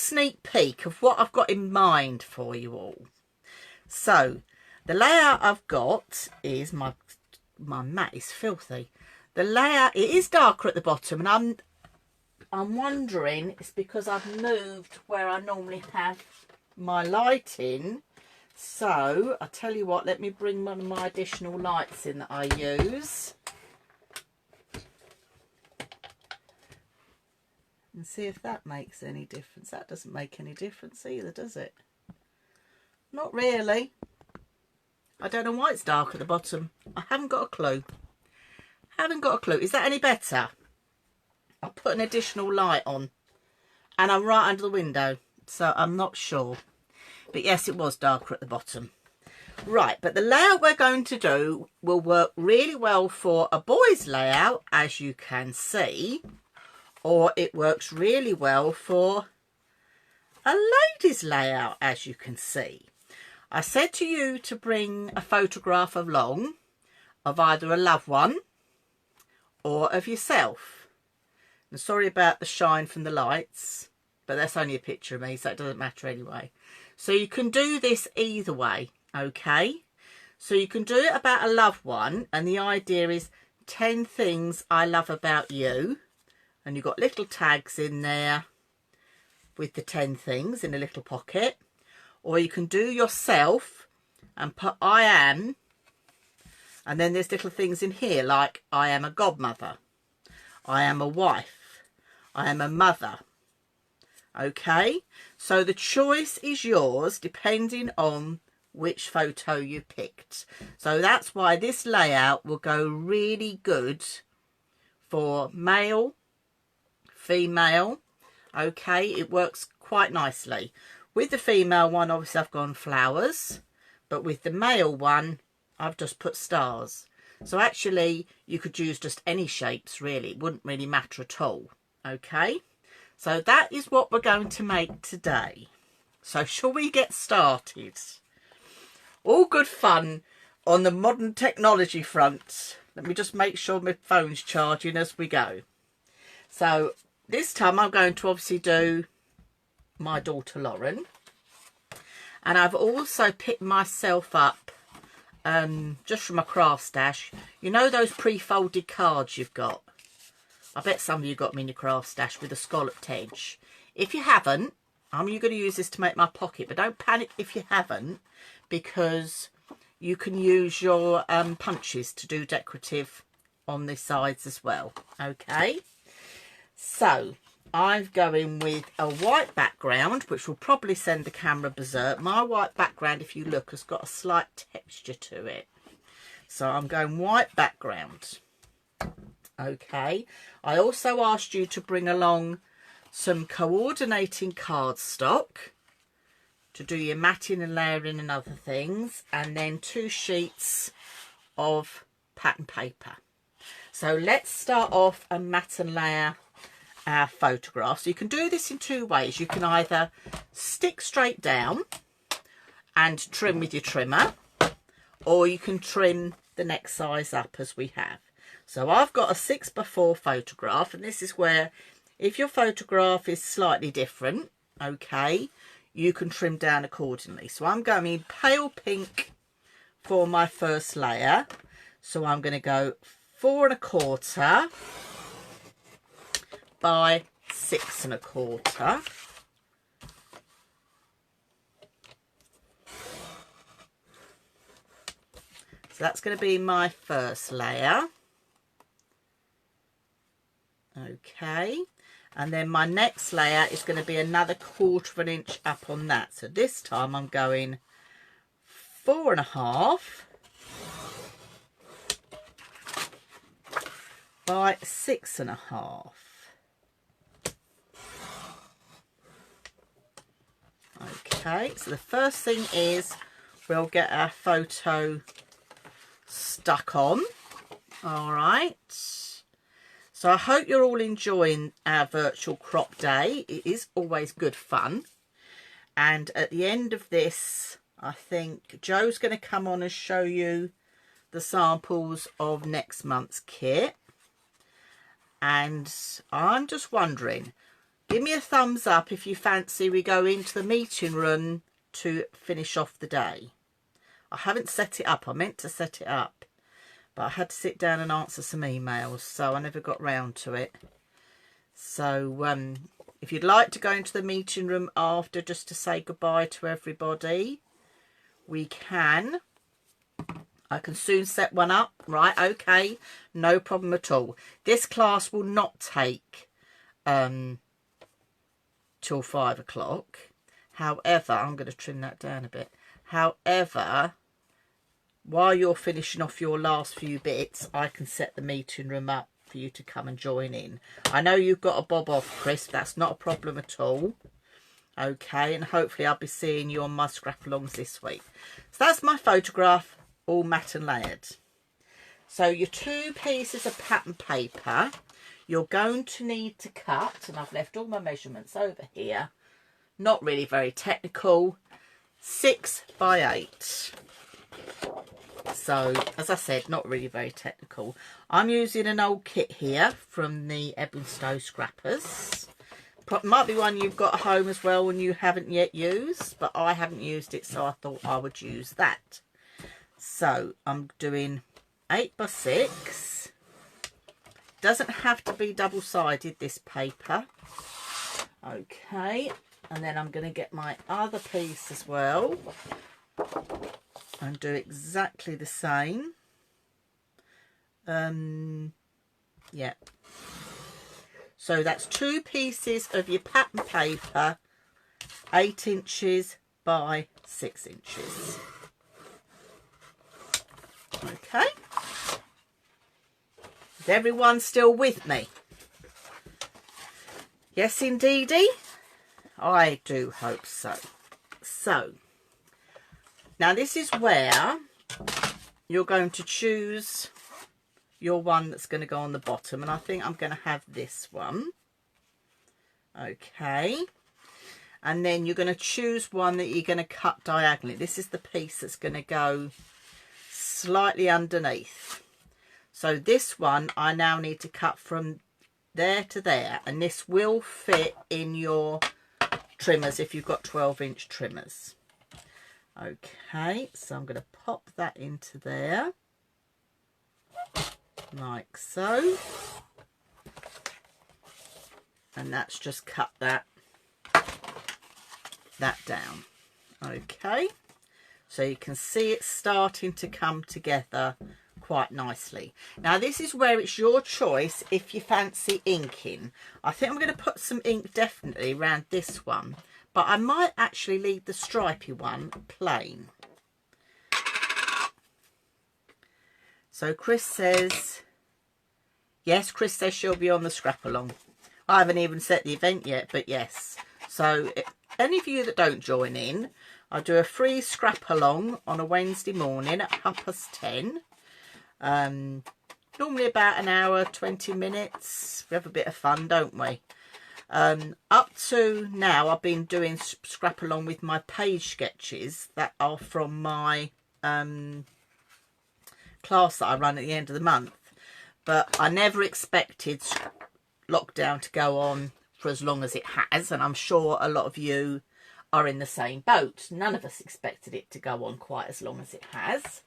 sneak peek of what I've got in mind for you all. So the layout I've got is my mat is filthy. The layout, it is darker at the bottom, and I'm wondering it's because I've moved where I normally have my lighting. So I tell you what, let me bring one of my additional lights in that I use and see if that makes any difference. That doesn't make any difference either, does it? Not really. I don't know why it's dark at the bottom. I haven't got a clue. Haven't got a clue. Is that any better? I'll put an additional light on, and I'm right under the window, so I'm not sure. But yes, it was darker at the bottom. Right, but the layout we're going to do will work really well for a boy's layout, as you can see, or it works really well for a lady's layout, as you can see. I said to you to bring a photograph along of either a loved one or of yourself. I'm sorry about the shine from the lights, but that's only a picture of me, so it doesn't matter anyway. So you can do this either way, okay? So you can do it about a loved one, and the idea is 10 things I love about you, and you've got little tags in there with the 10 things in a little pocket. Or you can do yourself and put I am, and then there's little things in here like I am a godmother, I am a wife, I am a mother. Okay, so the choice is yours depending on which photo you picked. So that's why this layout will go really good for male, female. Okay, it works quite nicely. With the female one, obviously I've gone flowers, but with the male one, I've just put stars. So actually, you could use just any shapes, really. It wouldn't really matter at all. Okay, so that is what we're going to make today. So shall we get started? All good fun on the modern technology front. Let me just make sure my phone's charging as we go. So this time I'm going to obviously do my daughter Lauren, and I've also picked myself up just from a craft stash. You know those pre-folded cards you've got? I bet some of you got them in your craft stash with a scalloped edge. If you haven't, I'm going to use this to make my pocket, but don't panic if you haven't, because you can use your punches to do decorative on the sides as well. Okay, so I'm going with a white background, which will probably send the camera berserk. My white background, if you look, has got a slight texture to it. So I'm going white background. Okay. I also asked you to bring along some coordinating cardstock to do your matting and layering and other things, and then 2 sheets of pattern paper. So let's start off and mat and layer our photograph. So you can do this in 2 ways. You can either stick straight down and trim with your trimmer, or you can trim the next size up as we have. So I've got a 6x4 photograph, and this is where if your photograph is slightly different, okay, you can trim down accordingly. So I'm going in pale pink for my first layer. So I'm going to go 4 1/4 by 6 1/4. So that's going to be my first layer. Okay, and then my next layer is going to be another 1/4 inch up on that. So this time I'm going 4 1/2 by 6 1/2. Okay, so the first thing is we'll get our photo stuck on. All right. So I hope you're all enjoying our virtual crop day. It is always good fun. And at the end of this, I think Joe's going to come on and show you the samples of next month's kit. And I'm just wondering, Give me a thumbs up if you fancy we go into the meeting room to finish off the day. I haven't set it up. I meant to set it up, but I had to sit down and answer some emails, so I never got round to it. So if you'd like to go into the meeting room after just to say goodbye to everybody, we can. I can soon set one up. Right, okay, no problem at all. This class will not take till 5 o'clock. However, I'm going to trim that down a bit. However, while you're finishing off your last few bits, I can set the meeting room up for you to come and join in. I know you've got a bob off, Chris. That's not a problem at all. Okay, and hopefully I'll be seeing you on my scrap-alongs this week. So that's my photograph, all matte and layered. So your 2 pieces of pattern paper, you're going to need to cut, and I've left all my measurements over here. Not really very technical. 6 by 8. So, as I said, not really very technical. I'm using an old kit here from the Edwinstowe Scrappers. Might be one you've got at home as well and you haven't yet used, but I haven't used it, so I thought I would use that. So, I'm doing 8 by 6. Doesn't have to be double-sided, this paper. Okay, and then I'm going to get my other piece as well and do exactly the same. Yeah. So that's 2 pieces of your pattern paper, 8 inches by 6 inches. Okay. Is everyone still with me? Yes, indeedy. I do hope so. So, now this is where you're going to choose your one that's going to go on the bottom, and I think I'm going to have this one. Okay. And then you're going to choose one that you're going to cut diagonally. This is the piece that's going to go slightly underneath. So this one I now need to cut from there to there, and this will fit in your trimmers if you've got 12-inch trimmers. Okay, so I'm going to pop that into there like so, and that's just cut that down. Okay, so you can see it's starting to come together quite nicely. Now this is where it's your choice if you fancy inking. I think I'm going to put some ink definitely around this one, but I might actually leave the stripy one plain. So Chris says, yes, Chris says she'll be on the scrap along. I haven't even set the event yet, but yes. So any of you that don't join in, I do a free scrap along on a Wednesday morning at 10:30. Normally about an hour, 20 minutes. We have a bit of fun, don't we? Up to now, I've been doing scrap along with my page sketches that are from my class that I run at the end of the month. But I never expected lockdown to go on for as long as it has, and I'm sure a lot of you are in the same boat. None of us expected it to go on quite as long as it has.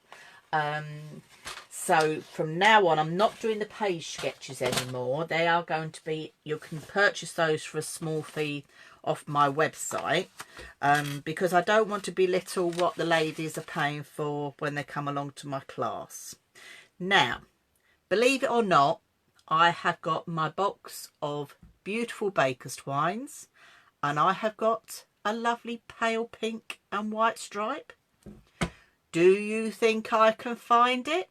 So from now on, I'm not doing the page sketches anymore. They are going to be, you can purchase those for a small fee off my website, because I don't want to belittle what the ladies are paying for when they come along to my class. Now, believe it or not, I have got my box of beautiful baker's twines, and I have got a lovely pale pink and white stripe. Do you think I can find it?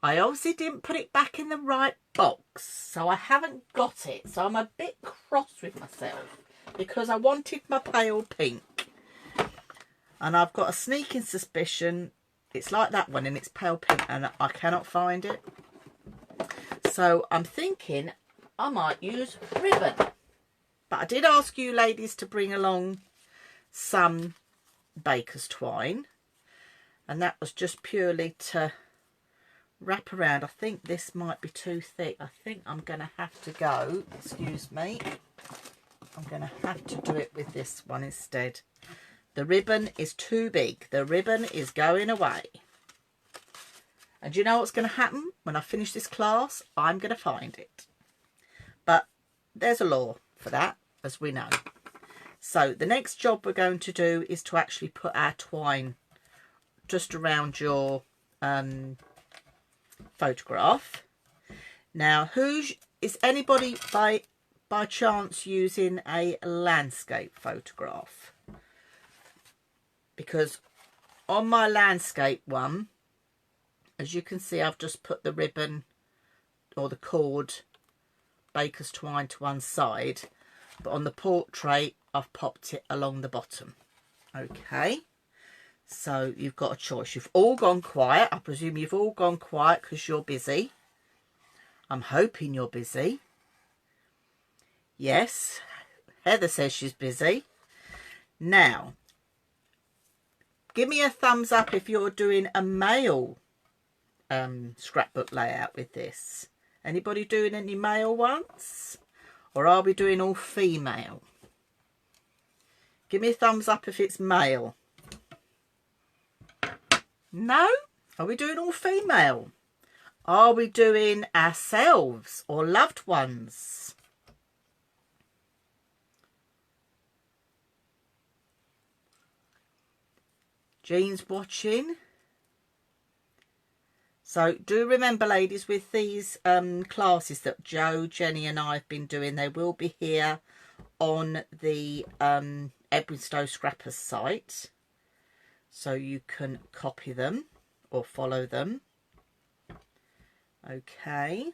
I obviously didn't put it back in the right box, so I haven't got it. So I'm a bit cross with myself because I wanted my pale pink. And I've got a sneaking suspicion it's like that one and it's pale pink and I cannot find it. So I'm thinking I might use ribbon. But I did ask you ladies to bring along some baker's twine. And that was just purely to wrap around. I think this might be too thick. I think I'm going to have to go, excuse me, I'm going to have to do it with this one instead. The ribbon is too big. The ribbon is going away. And you know what's going to happen when I finish this class? I'm going to find it. But there's a law for that, as we know. So the next job we're going to do is to actually put our twine just around your photograph. Now, is anybody by chance using a landscape photograph? Because on my landscape one, as you can see, I've just put the ribbon or the cord, baker's twine, to one side, but on the portrait I've popped it along the bottom. Okay, so you've got a choice. You've all gone quiet. I presume you've all gone quiet because you're busy. I'm hoping you're busy. Yes, Heather says she's busy. Now, give me a thumbs up if you're doing a male scrapbook layout with this. Anybody doing any male ones? Or are we doing all female? Give me a thumbs up if it's male. No? Are we doing all female? Are we doing ourselves or loved ones? Jean's watching. So do remember, ladies, with these classes that Joe, Jenny and I have been doing, they will be here on the Edwinstowe Scrappers site. So you can copy them or follow them. Okay.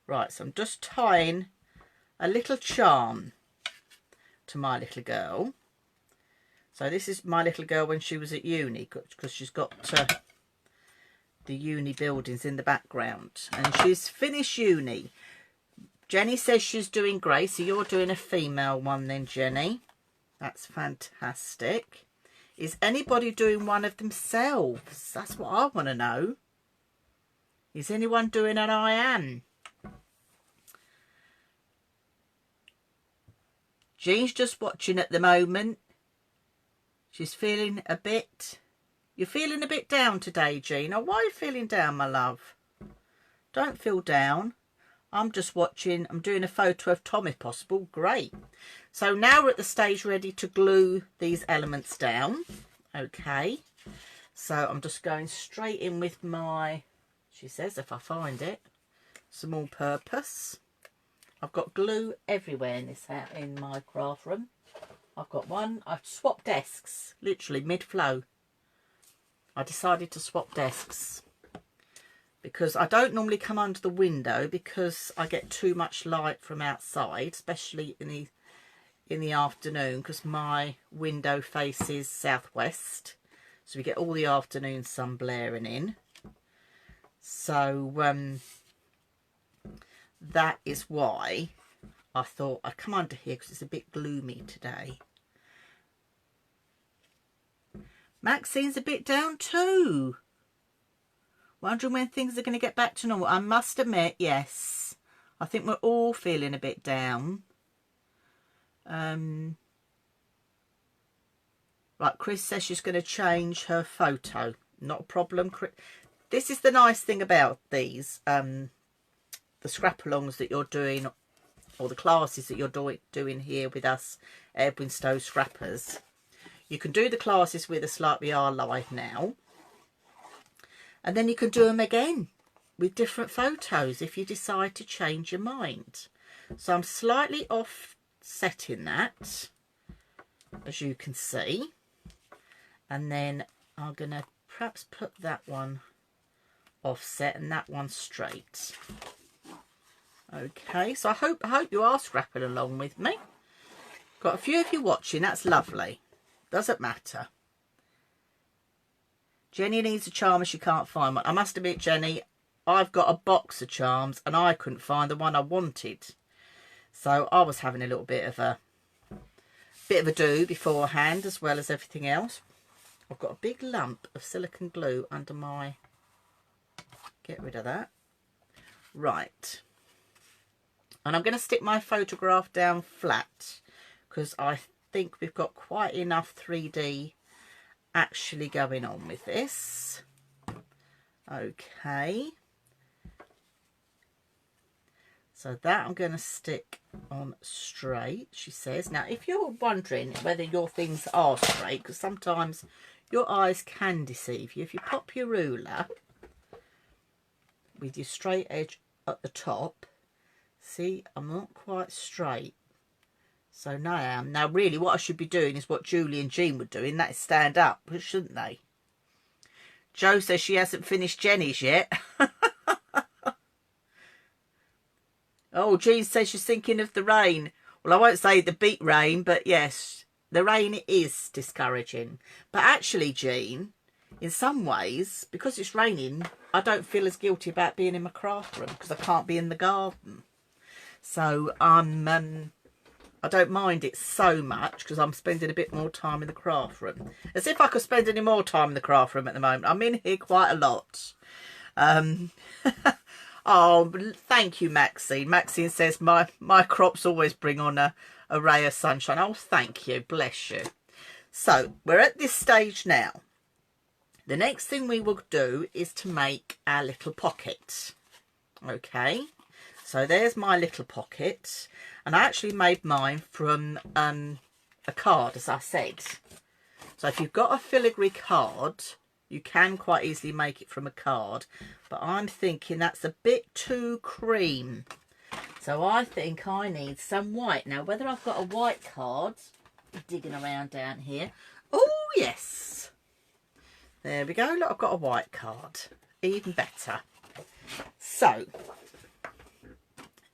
Right, so I'm just tying a little charm to my little girl. So this is my little girl when she was at uni, because she's got the uni buildings in the background, and she's finished uni. Jenny says she's doing grey, so you're doing a female one then, Jenny. That's fantastic. Is anybody doing one of themselves? That's what I want to know. Is anyone doing an I am? Jean's just watching at the moment. She's feeling a bit... You're feeling a bit down today, Jean. Oh, why are you feeling down, my love? Don't feel down. I'm just watching. I'm doing a photo of Tom, if possible. Great. So now we're at the stage ready to glue these elements down. Okay. So I'm just going straight in with my, she says, if I find it, some all-purpose. I've got glue everywhere in my craft room. I've got one. I've swapped desks, literally mid-flow. I decided to swap desks because I don't normally come under the window because I get too much light from outside, especially in the afternoon, because my window faces southwest, so we get all the afternoon sun blaring in. So that is why I thought I'd come under here, because it's a bit gloomy today. Maxine's a bit down too. Wondering when things are going to get back to normal. I must admit, yes. I think we're all feeling a bit down. Right, Chris says she's going to change her photo. Not a problem, Chris. This is the nice thing about these, the scrap-alongs that you're doing, or the classes that you're doing here with us, Edwinstowe Scrappers. You can do the classes with us like we are live now. And then you can do them again with different photos if you decide to change your mind. So I'm slightly offsetting that, as you can see. And then I'm going to perhaps put that one offset and that one straight. Okay, so I hope you are scrapping along with me. Got a few of you watching, that's lovely. Doesn't matter. Jenny needs a charm and she can't find one. I must admit, Jenny, I've got a box of charms and I couldn't find the one I wanted. So I was having a little bit of a do beforehand, as well as everything else. I've got a big lump of silicone glue under my... Get rid of that. Right. And I'm going to stick my photograph down flat because I think we've got quite enough 3D actually going on with this. Okay. So that I'm going to stick on straight, she says. Now, if you're wondering whether your things are straight, because sometimes your eyes can deceive you, if you pop your ruler with your straight edge at the top, see, I'm not quite straight. So now I am. Now, really, what I should be doing is what Julie and Jean were doing. That is stand up, shouldn't they? Jo says she hasn't finished Jenny's yet. Oh, Jean says she's thinking of the rain. Well, I won't say the beat rain, but yes, the rain is discouraging. But actually, Jean, in some ways, because it's raining, I don't feel as guilty about being in my craft room because I can't be in the garden. So I don't mind it so much because I'm spending a bit more time in the craft room. As if I could spend any more time in the craft room at the moment. I'm in here quite a lot. Oh, thank you, Maxine. Maxine says my crops always bring on a ray of sunshine. Oh, thank you. Bless you. So we're at this stage now. The next thing we will do is to make our little pocket. Okay. So there's my little pocket. And I actually made mine from a card, as I said. So if you've got a filigree card, you can quite easily make it from a card. But I'm thinking that's a bit too cream. So I think I need some white. Now, whether I've got a white card, digging around down here. Oh, yes. There we go. Look, I've got a white card. Even better. So,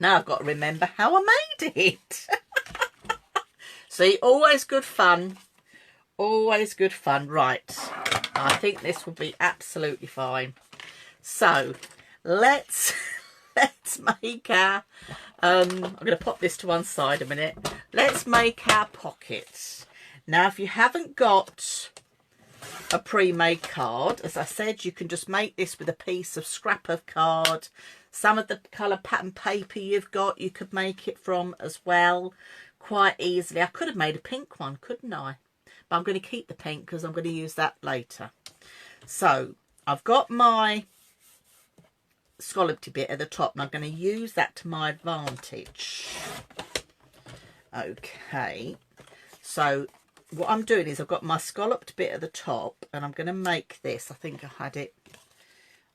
now I've got to remember how I made it. See, always good fun. Always good fun. Right. I think this will be absolutely fine. So, let's make our... I'm going to pop this to one side a minute. Let's make our pockets. Now, if you haven't got a pre-made card, as I said, you can just make this with a piece of scrap of card. Some of the colour pattern paper you've got, you could make it from as well, quite easily. I could have made a pink one, couldn't I? But I'm going to keep the pink because I'm going to use that later. So, I've got my scalloped bit at the top and I'm going to use that to my advantage. Okay. So, what I'm doing is I've got my scalloped bit at the top and I'm going to make this. I think I had it,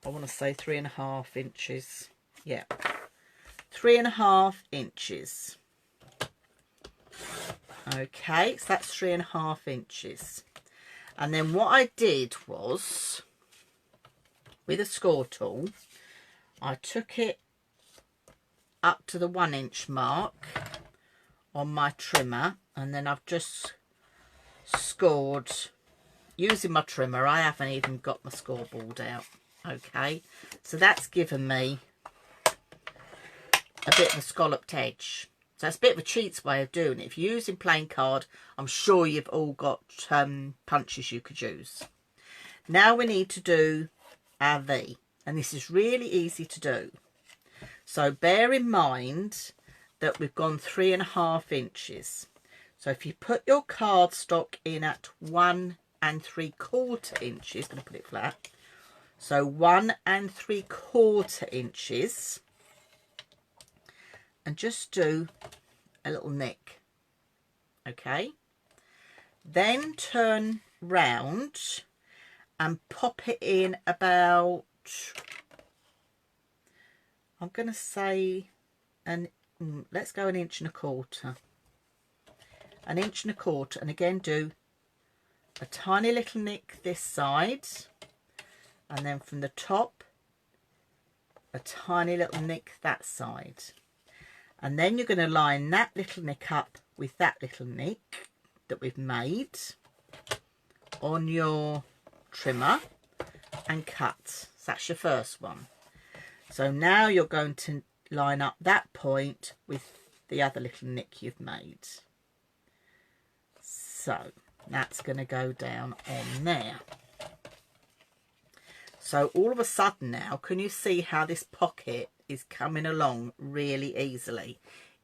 I want to say 3.5 inches. Yeah, 3.5 inches. Okay, so that's 3.5 inches. And then what I did was, with a score tool, I took it up to the 1 inch mark on my trimmer, and then I've just scored using my trimmer. I haven't even got my scoreboard out. Okay, so that's given me a bit of a scalloped edge. So it's a bit of a cheat's way of doing it. If you're using plain card, I'm sure you've all got punches you could use. Now we need to do our V, and this is really easy to do. So bear in mind that we've gone 3.5 inches. So if you put your cardstock in at 1 3/4 inches, I'm going to put it flat. So 1 3/4 inches, and just do a little nick. Okay, then turn round and pop it in about, I'm going to say, let's go 1 1/4 inches. 1 1/4 inches, and again do a tiny little nick this side, and then from the top a tiny little nick that side, and then you're going to line that little nick up with that little nick that we've made on your trimmer and cut. So that's your first one. So now you're going to line up that point with the other little nick you've made. So that's going to go down on there. So all of a sudden now, can you see how this pocket is coming along really easily.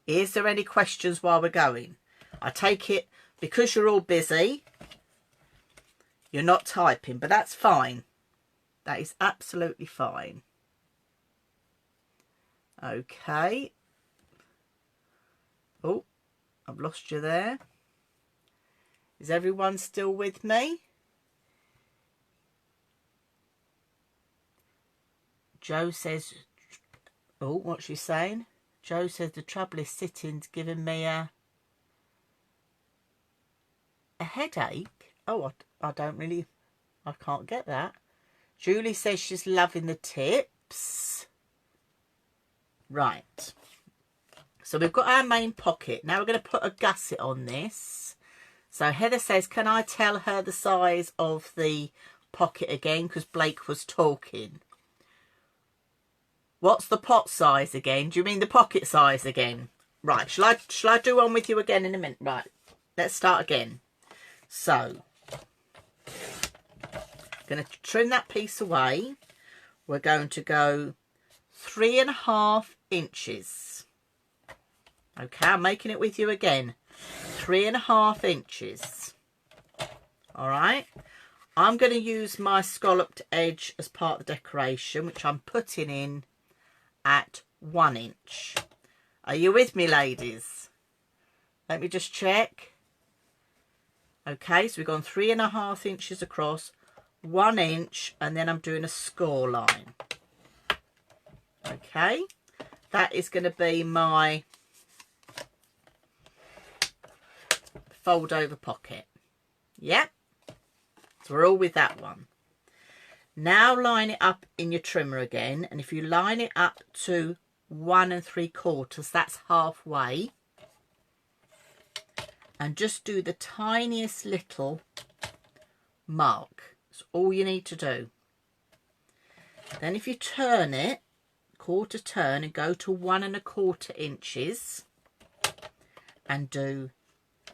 Is there any questions while we're going? I take it because you're all busy, you're not typing, but that's fine. That is absolutely fine. Okay. Oh, I've lost you there. Is everyone still with me? Joe says, oh, what's she saying? Joe says the trouble is sitting's giving me a headache. Oh, I don't really, I can't get that. Julie says she's loving the tips. Right. So we've got our main pocket. Now we're going to put a gusset on this. So Heather says, can I tell her the size of the pocket again? Because Blake was talking. What's the pot size again? Do you mean the pocket size again? Right. Shall I do one with you again in a minute? Right. Let's start again. So, going to trim that piece away. We're going to go 3.5 inches. Okay, I'm making it with you again. 3.5 inches. All right. I'm going to use my scalloped edge as part of the decoration, which I'm putting in at 1 inch. Are you with me, ladies? Let me just check. Okay, so we've gone 3.5 inches across, 1 inch, and then I'm doing a score line. Okay, that is going to be my fold over pocket. Yep, so we're all with that one. Now line it up in your trimmer again, and if you line it up to 1 3/4, that's halfway, and just do the tiniest little mark. That's all you need to do. Then if you turn it, quarter turn, and go to 1 1/4 inches, and do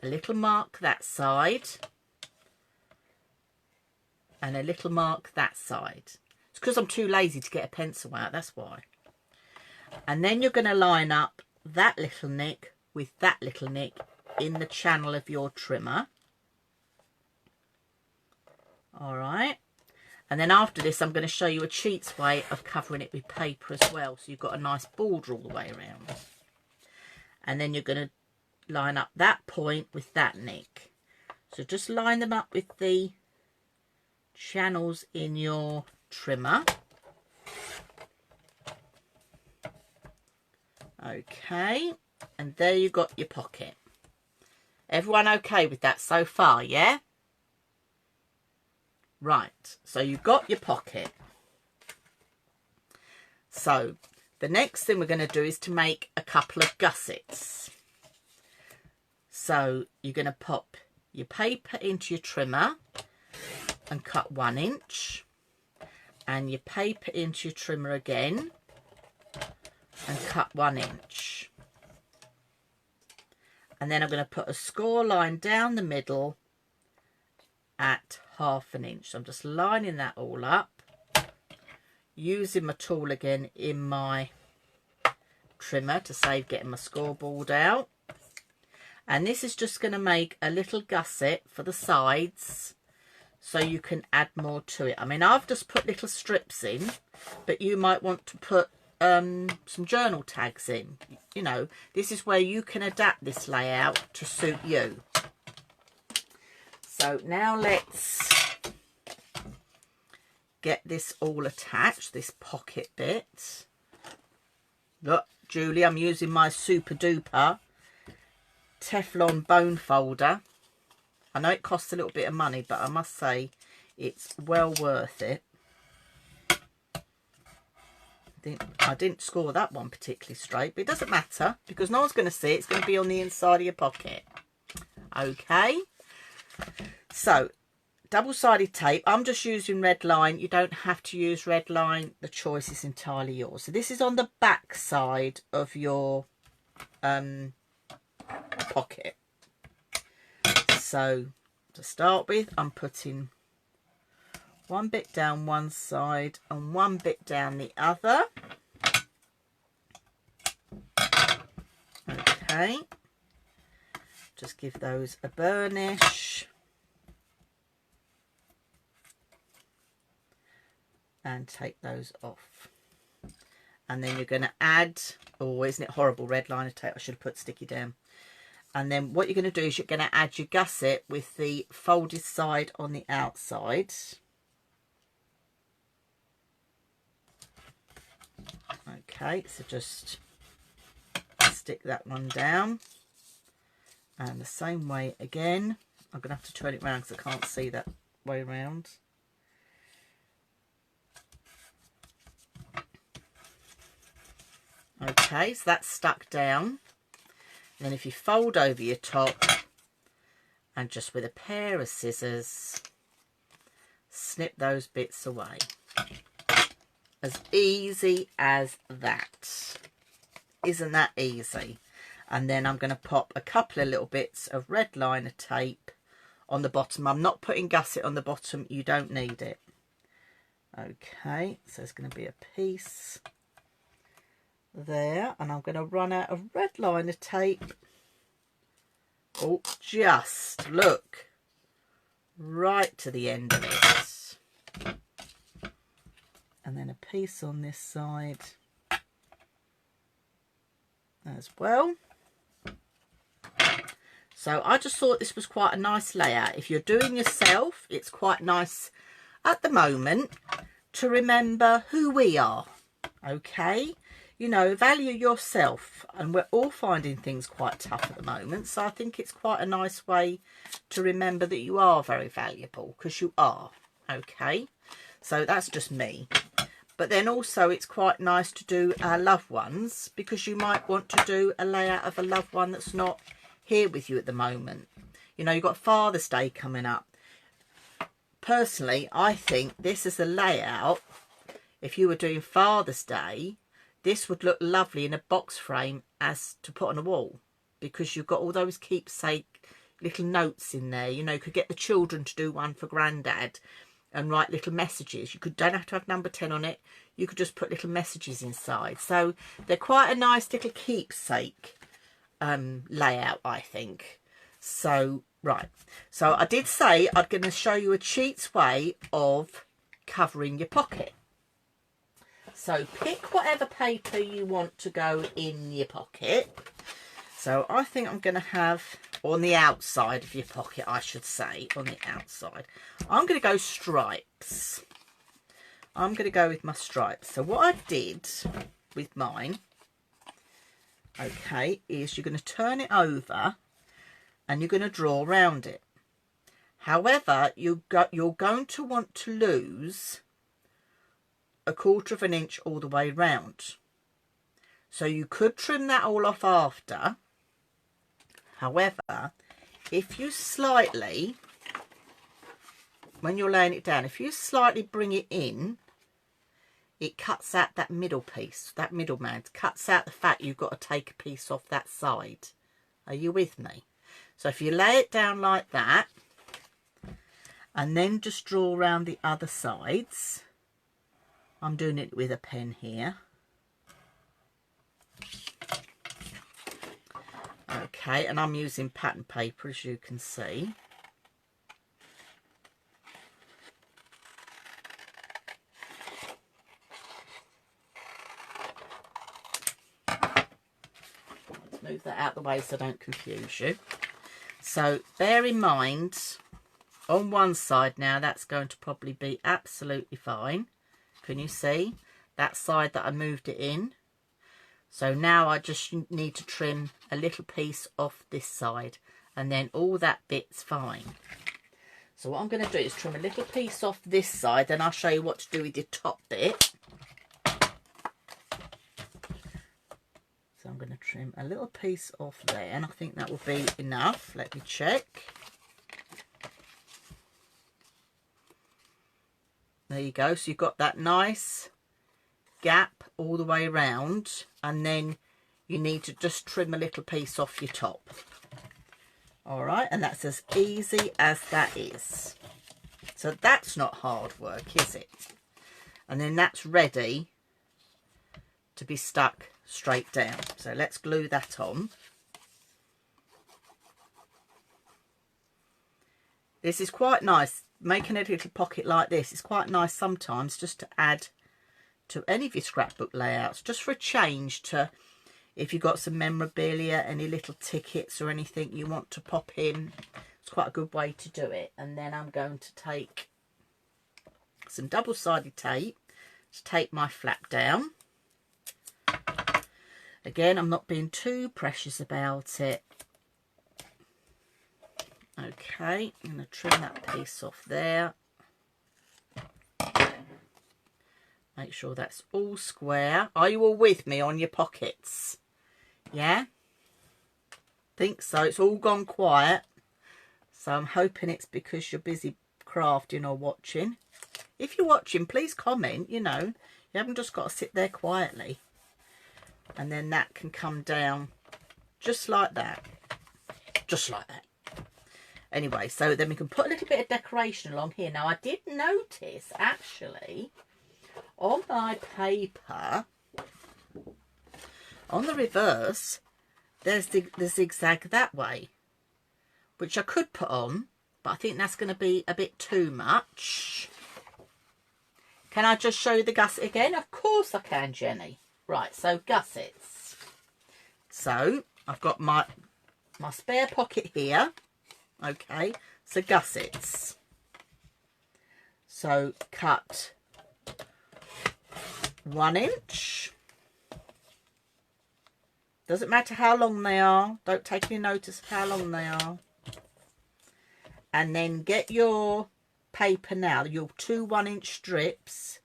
a little mark that side and a little mark that side. It's because I'm too lazy to get a pencil out, that's why. And then you're going to line up that little nick with that little nick in the channel of your trimmer. All right. And then after this, I'm going to show you a cheat's way of covering it with paper as well, so you've got a nice border all the way around. And then you're going to line up that point with that nick. So just line them up with the channels in your trimmer. Okay, and there you got your pocket. Everyone okay with that so far, yeah? Right, so you've got your pocket. So the next thing we're going to do is to make a couple of gussets. So you're going to pop your paper into your trimmer and cut 1 inch, and your paper into your trimmer again and cut 1 inch. And then I'm going to put a score line down the middle at 1/2 inch. So I'm just lining that all up, using my tool again in my trimmer to save getting my scoreboard out. And this is just going to make a little gusset for the sides, so you can add more to it. I mean, I've just put little strips in, but you might want to put some journal tags in. You know, this is where you can adapt this layout to suit you. So now let's get this all attached, this pocket bit. Look, Julie, I'm using my super duper Teflon bone folder. I know it costs a little bit of money, but I must say it's well worth it. I didn't score that one particularly straight, but it doesn't matter because no one's going to see it. It's going to be on the inside of your pocket. Okay, so double-sided tape. I'm just using red line. You don't have to use red line. The choice is entirely yours. So this is on the back side of your pocket. So to start with, I'm putting one bit down one side and one bit down the other. Okay, just give those a burnish and take those off. And then you're going to add, oh, isn't it horrible, red liner tape? I should have put sticky down. And then what you're going to do is you're going to add your gusset with the folded side on the outside. Okay, so just stick that one down. And the same way again. I'm going to have to turn it around because I can't see that way around. Okay, so that's stuck down. And then if you fold over your top and just with a pair of scissors, snip those bits away. As easy as that. Isn't that easy? And then I'm going to pop a couple of little bits of red liner tape on the bottom. I'm not putting gusset on the bottom. You don't need it. Okay, so there's going to be a piece there, and I'm going to run out of red liner tape. Oh, just look right to the end of it. And then a piece on this side as well. So I just thought this was quite a nice layout. If you're doing yourself, it's quite nice at the moment to remember who we are. Okay, you know, value yourself, and we're all finding things quite tough at the moment, so I think it's quite a nice way to remember that you are very valuable, because you are. Okay, so that's just me. But then also it's quite nice to do our loved ones, because you might want to do a layout of a loved one that's not here with you at the moment. You know, you've got Father's Day coming up. Personally, I think this is a layout, if you were doing Father's Day, this would look lovely in a box frame as to put on a wall, because you've got all those keepsake little notes in there. You know, you could get the children to do one for Grandad and write little messages. You don't have to have number 10 on it. You could just put little messages inside. So they're quite a nice little keepsake layout, I think. So, right. So I did say I'm going to show you a cheats way of covering your pocket. So pick whatever paper you want to go in your pocket. So I think I'm going to have, on the outside of your pocket, I should say, on the outside, I'm going to go stripes. I'm going to go with my stripes. So what I did with mine, okay, is you're going to turn it over and you're going to draw around it. However, you're going to want to lose 1/4 of an inch all the way round. So you could trim that all off after. However, if you slightly, when you're laying it down, if you slightly bring it in, it cuts out that middle piece, that middleman, cuts out the fact you've got to take a piece off that side. Are you with me? So if you lay it down like that, and then just draw around the other sides. I'm doing it with a pen here. Okay, and I'm using pattern paper, as you can see. Let's move that out the way so I don't confuse you. So bear in mind, on one side now, that's going to probably be absolutely fine. Can you see that side that I moved it in? So now I just need to trim a little piece off this side, and then all that bit's fine. So what I'm going to do is trim a little piece off this side, then I'll show you what to do with your top bit. So I'm going to trim a little piece off there, and I think that will be enough. Let me check. There you go. So you've got that nice gap all the way around, and then you need to just trim a little piece off your top. All right, and that's as easy as that is. So that's not hard work, is it? And then that's ready to be stuck straight down. So let's glue that on. This is quite nice. Making a little pocket like this is quite nice sometimes, just to add to any of your scrapbook layouts, just for a change, to if you've got some memorabilia, any little tickets or anything you want to pop in. It's quite a good way to do it. And then I'm going to take some double-sided tape to tape my flap down. Again, I'm not being too precious about it. Okay, I'm going to trim that piece off there. Make sure that's all square. Are you all with me on your pockets? Yeah? Think so. It's all gone quiet. So I'm hoping it's because you're busy crafting or watching. If you're watching, please comment, you know. You haven't just got to sit there quietly. And then that can come down just like that. Just like that. Anyway, so then we can put a little bit of decoration along here. Now, I did notice, actually, on my paper, on the reverse, there's the zigzag that way, which I could put on, but I think that's going to be a bit too much. Can I just show you the gusset again? Of course I can, Jenny. Right, so gussets. So I've got my spare pocket here. Okay, so gussets. So cut 1 inch. Doesn't matter how long they are. Don't take any notice of how long they are. And then get your paper now, your 2 1-inch strips.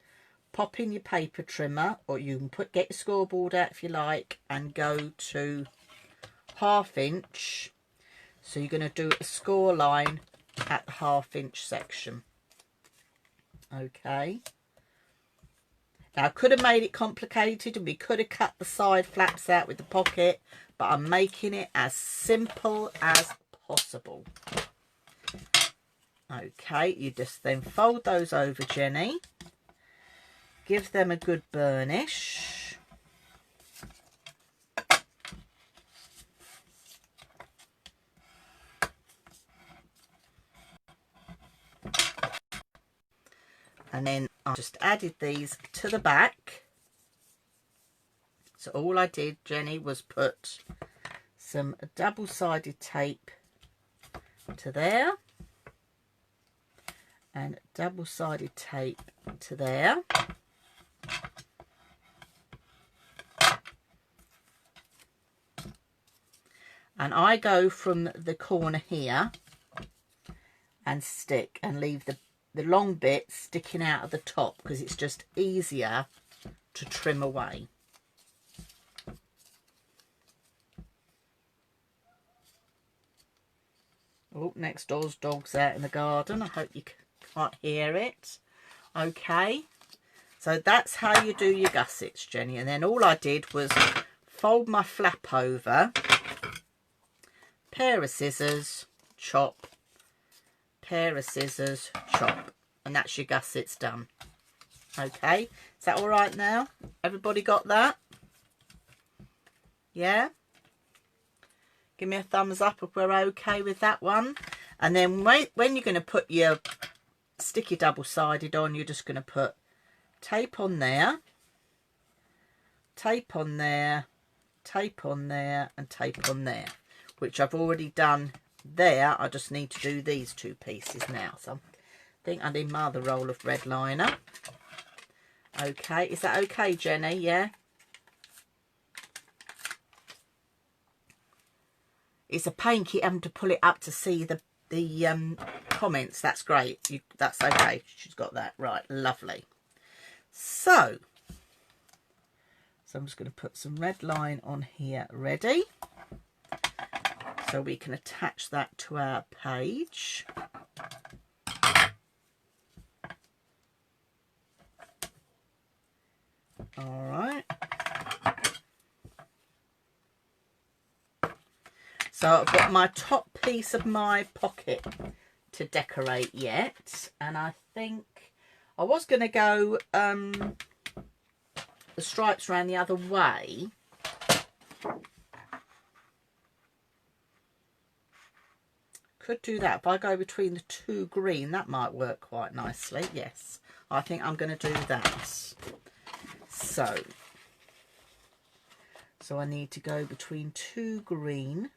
Pop in your paper trimmer, or you can get your scoreboard out if you like, and go to 1/2 inch. So you're going to do a score line at the 1/2 inch section. Okay. Now I could have made it complicated and we could have cut the side flaps out with the pocket, but I'm making it as simple as possible. Okay, you just then fold those over, Jenny. Give them a good burnish. And then I just added these to the back. So all I did, Jenny, was put some double-sided tape to there. And double-sided tape to there. And I go from the corner here and stick and leave the long bit sticking out of the top, because it's just easier to trim away. Oh, next door's dog's out in the garden. I hope you can't hear it. Okay, so that's how you do your gussets, Jenny. And then all I did was fold my flap over, pair of scissors, chop, pair of scissors, chop, and that's your gussets done. Okay, is that all right now? Everybody got that? Yeah? Give me a thumbs up if we're okay with that one. And then when you're going to put your sticky double-sided on, you're just going to put tape on there, tape on there, tape on there, and tape on there, which I've already done there. I just need to do these 2 pieces now. So I think I need my other roll of red liner. Okay, is that okay, Jenny? Yeah? It's a pain keep having to pull it up to see the comments. That's great. That's okay. She's got that right. Lovely. So I'm just going to put some red line on here ready, so we can attach that to our page. All right. So I've got my top piece of my pocket to decorate yet, and I think I was going to go the stripes around the other way. could do that. If I go between the two green, that might work quite nicely. Yes, I think I'm going to do that. So I need to go between two green.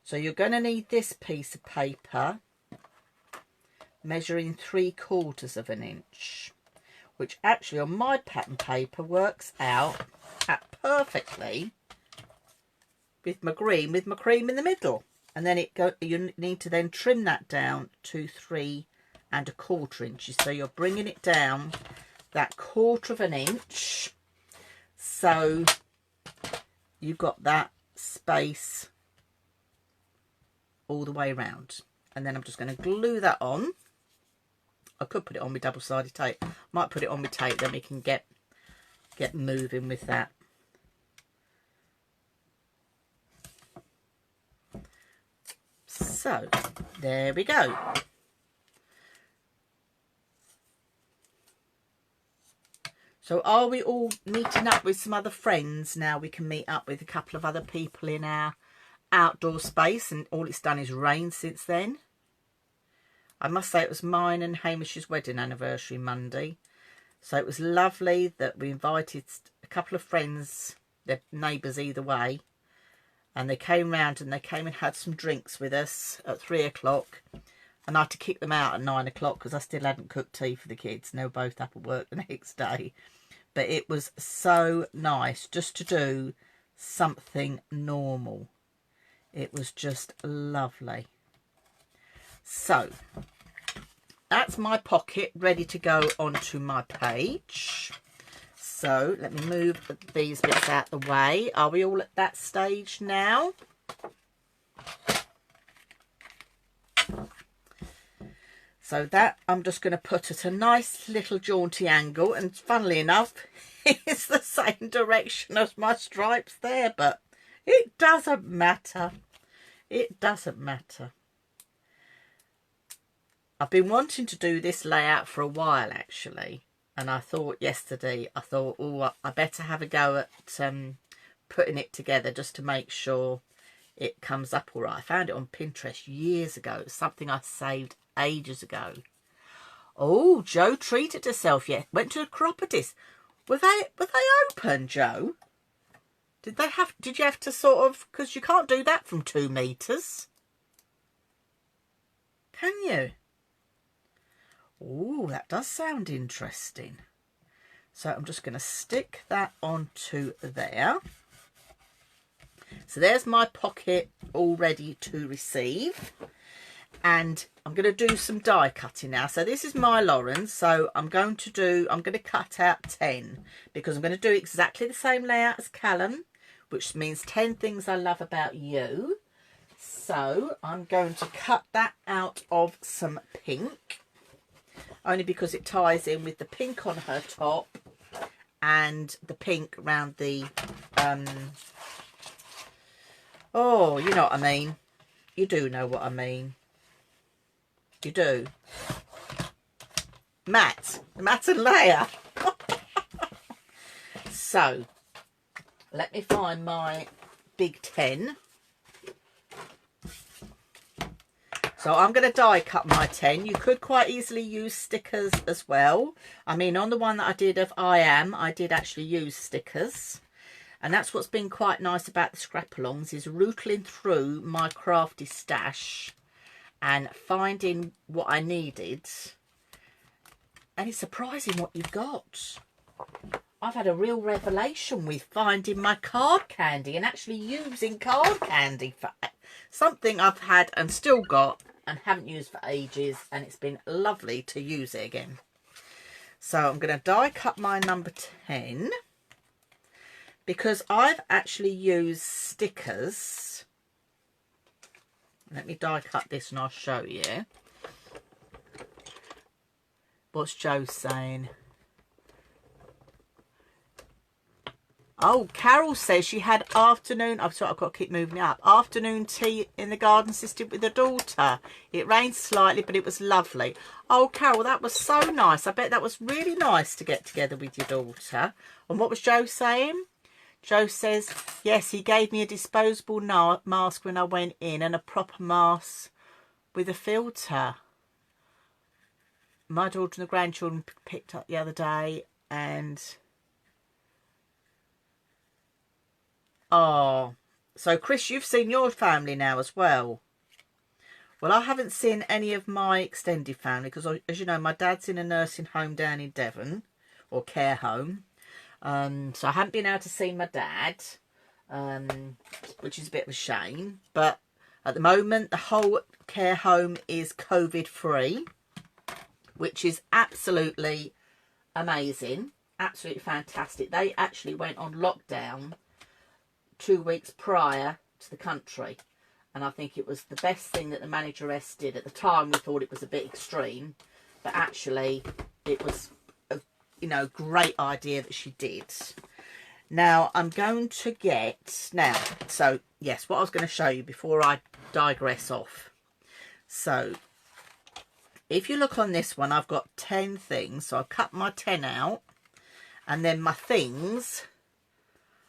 So you're going to need this piece of paper measuring 3/4 of an inch, which actually on my pattern paper works out at perfectly with my green, with my cream in the middle. And then you need to then trim that down to 3¼ inches. So you're bringing it down that 1/4 of an inch, so you've got that space all the way around. And then I'm just going to glue that on. I could put it on with double-sided tape. Might put it on with tape, then we can get moving with that. So there we go. So are we all meeting up with some other friends now? We can meet up with a couple of other people in our outdoor space, and all it's done is rain since then. I must say it was mine and Hamish's wedding anniversary Monday. So it was lovely that we invited a couple of friends, they're neighbours either way, and they came round and they came and had some drinks with us at 3 o'clock. And I had to kick them out at 9 o'clock because I still hadn't cooked tea for the kids, and they were both up at work the next day. But it was so nice just to do something normal. It was just lovely. So that's my pocket ready to go onto my page. So let me move these bits out the way. Are we all at that stage now? So that I'm just going to put at a nice little jaunty angle, and funnily enough it's the same direction as my stripes there, but it doesn't matter. It doesn't matter. I've been wanting to do this layout for a while actually, and I thought yesterday, oh, I better have a go at putting it together just to make sure it comes up all right. I found it on Pinterest years ago. It's something I saved ages ago. Oh, Jo treated herself yet. Went to a crop-a-disc. Were they open, Jo? Did you have to sort of, because you can't do that from 2 meters. Can you? Oh, that does sound interesting. So I'm just going to stick that onto there. So there's my pocket all ready to receive. And I'm going to do some die cutting now. So this is my Lauren. So I'm going to cut out 10 because I'm going to do exactly the same layout as Callum, which means 10 things I love about you. So I'm going to cut that out of some pink, only because it ties in with the pink on her top and the pink around the, oh, you know what I mean. You do know what I mean. You do. Matt and Leia. So let me find my big 10. So I'm going to die cut my 10. You could quite easily use stickers as well. I mean, on the one that I did of I did actually use stickers. And that's what's been quite nice about the scrap-alongs, is rootling through my crafty stash and finding what I needed. And it's surprising what you've got. I've had a real revelation with finding my card candy and actually using card candy for something I've had and still got and haven't used for ages, and it's been lovely to use it again. So I'm going to die cut my number 10 because I've actually used stickers. Let me die cut this and I'll show you. What's Jo saying? Oh, Carol says she had afternoon, I'm sorry, I've got to keep moving it up, afternoon tea in the garden system with her daughter. It rained slightly, but it was lovely. Oh, Carol, that was so nice. I bet that was really nice to get together with your daughter. And what was Jo saying? Joe says, yes, he gave me a disposable mask when I went in and a proper mask with a filter. My daughter and the grandchildren picked up the other day and... Oh, so Chris, you've seen your family now as well. Well, I haven't seen any of my extended family because, as you know, my dad's in a nursing home down in Devon, or care home. So I haven't been able to see my dad, which is a bit of a shame. But at the moment, the whole care home is COVID-free, which is absolutely amazing, absolutely fantastic. They actually went on lockdown 2 weeks prior to the country. And I think it was the best thing that the manageress did. At the time, we thought it was a bit extreme. But actually, it was a, great idea that she did. Now, I'm going to get... Now, so, yes, what I was going to show you before I digress off. So, if you look on this one, I've got 10 things. So, I've cut my 10 out. And then my things,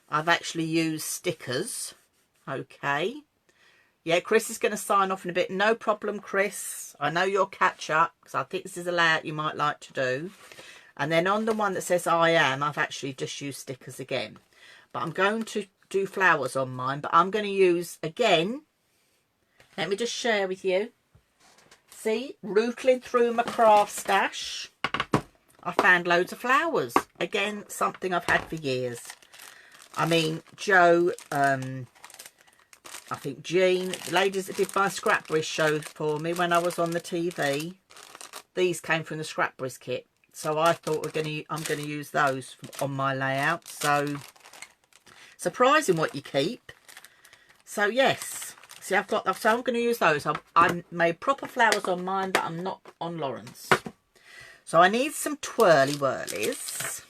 I've actually used stickers. Okay. Yeah, Chris is going to sign off in a bit. No problem, Chris. I know you'll catch up because I think this is a layout you might like to do. And then on the one that says I am, I've actually just used stickers again. But I'm going to do flowers on mine. But I'm going to use, again, let me just share with you. See, rootling through my craft stash, I found loads of flowers. Again, something I've had for years. I mean, Joe... I think Jean, the ladies that did my Scrapbook show for me when I was on the TV, these came from the Scrapbook kit. So I thought I'm going to use those on my layout. So surprising what you keep. So yes, see so I'm going to use those. I made proper flowers on mine, but I'm not on Lauren's. So I need some twirly whirlies.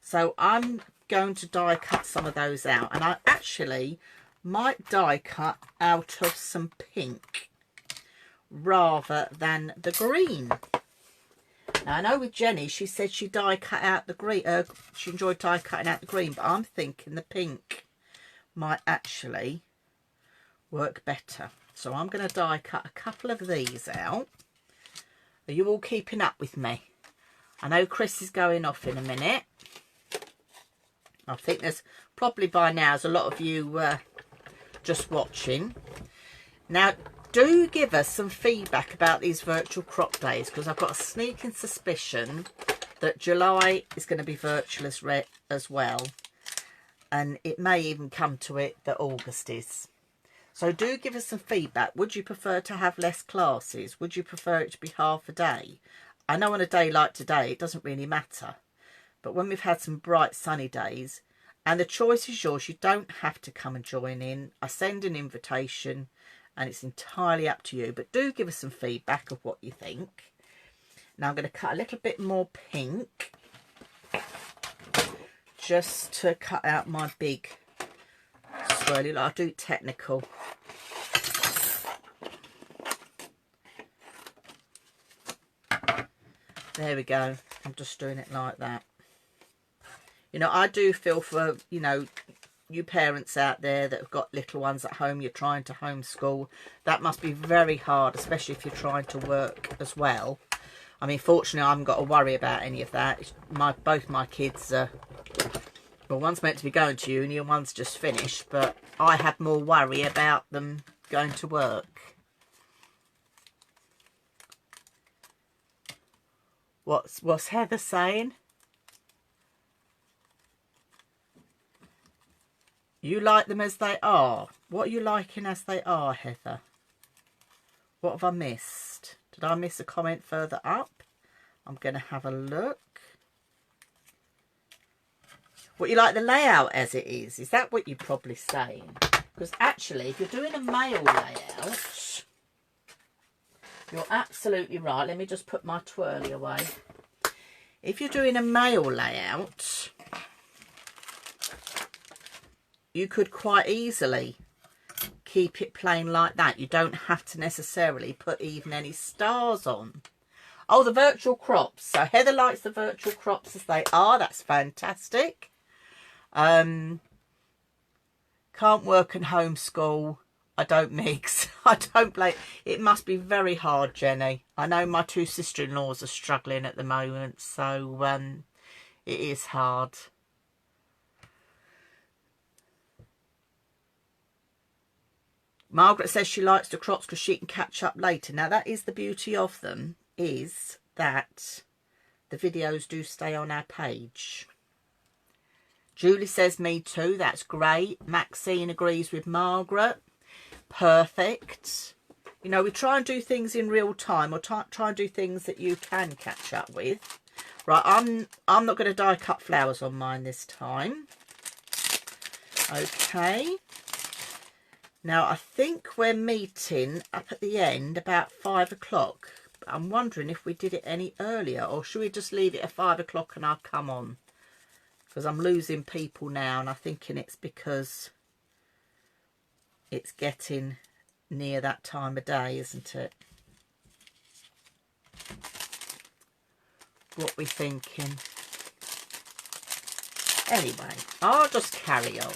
So I'm going to die cut some of those out, and I actually might die cut out of some pink rather than the green. Now I know with Jenny, she said she die cut out the green. She enjoyed die cutting out the green, but I'm thinking the pink might actually work better. So I'm going to die cut a couple of these out. Are you all keeping up with me? I know Chris is going off in a minute. I think there's probably by now there's a lot of you just watching. Now do give us some feedback about these virtual crop days, because I've got a sneaking suspicion that July is going to be virtual as well, and it may even come to it that August is. So do give us some feedback. Would you prefer to have less classes? Would you prefer it to be half a day? I know on a day like today it doesn't really matter, but when we've had some bright sunny days, and the choice is yours, you don't have to come and join in. I send an invitation and it's entirely up to you. But do give us some feedback of what you think. Now I'm going to cut a little bit more pink, just to cut out my big swirly. I'll do technical. There we go. I'm just doing it like that. You know, I do feel for, you parents out there that have got little ones at home, you're trying to homeschool. That must be very hard, especially if you're trying to work as well. I mean, fortunately, I haven't got to worry about any of that. Both my kids are, well, one's meant to be going to uni and one's just finished, but I had more worry about them going to work. What's Heather saying? You like them as they are. What are you liking as they are, Heather? What have I missed? Did I miss a comment further up? I'm going to have a look. What you like the layout as it is? Is that what you're probably saying? Because actually, if you're doing a mail layout, you're absolutely right. Let me just put my twirly away. If you're doing a mail layout, you could quite easily keep it plain like that. You don't have to necessarily put even any stars on. Oh, the virtual crops. So Heather likes the virtual crops as they are. That's fantastic. Can't work and homeschool. I don't mix. I don't play. It must be very hard, Jenny. I know my two sister-in-laws are struggling at the moment, so it is hard. Margaret says she likes the crops because she can catch up later. Now, that is the beauty of them, is that the videos do stay on our page. Julie says me too. That's great. Maxine agrees with Margaret. Perfect. You know, we try and do things in real time, or try and do things that you can catch up with. Right, I'm not going to die cut flowers on mine this time. Okay. Now, I think we're meeting up at the end about 5 o'clock. I'm wondering if we did it any earlier, or should we just leave it at 5 o'clock and I'll come on? Because I'm losing people now, and I'm thinking it's because it's getting near that time of day, isn't it? What we thinking? Anyway, I'll just carry on.